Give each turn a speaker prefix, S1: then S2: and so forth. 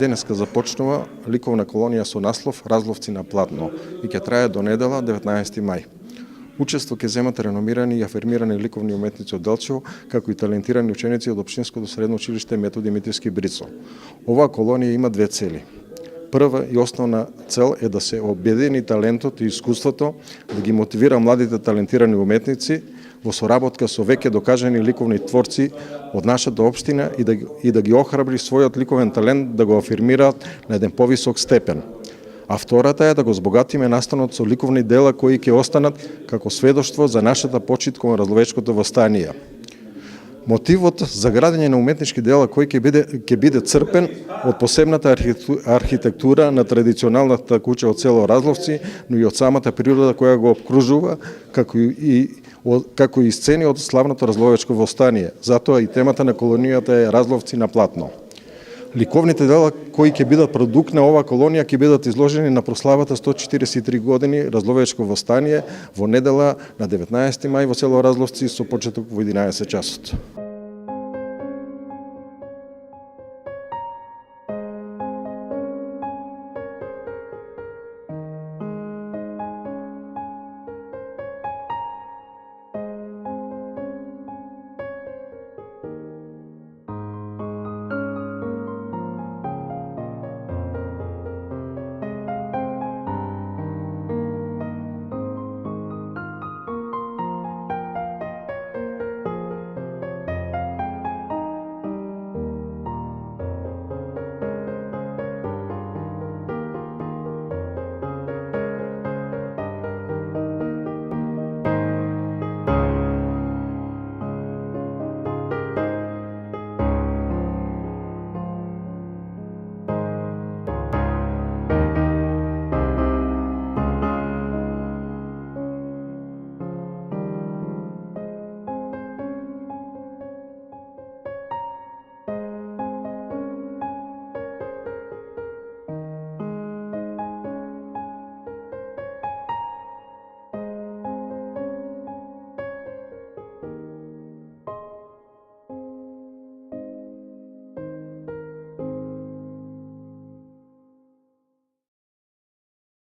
S1: денеска започнува ликовна колонија со наслов Разловци на платно и ќе трае до недела 19 мај. Учество ќе земат реномирани и афирмирани ликовни уметници од Делчево, како и талентирани ученици од Општинското средно училиште Методи Митевски Брицо. Оваа колонија има две цели. Прва и основна цел е да се обедини талентот и искуството, да ги мотивира младите талентирани уметници во соработка со веќе докажани ликовни творци од нашата општина и да ги охрабри својот ликовен талент да го афирмираат на еден повисок степен. А втората е да го збогатиме настанот со ликовни дела кои ќе останат како сведоштво за нашата почит кон Разловечкото востание. Мотивот за градење на уметнички дела кои ќе биде црпен од посебната архитектура на традиционалната куќа од село Разловци, но и од самата природа која го обкружува, како и сцени од славното Разловечко востание. Затоа и темата на колонијата е Разловци на платно. Ликовните дела кои ќе бидат продукт на оваа колонија ќе бидат изложени на прославата 143 години Разловечко востание во недела на 19 мај во село Разловци со почеток во 11 часот.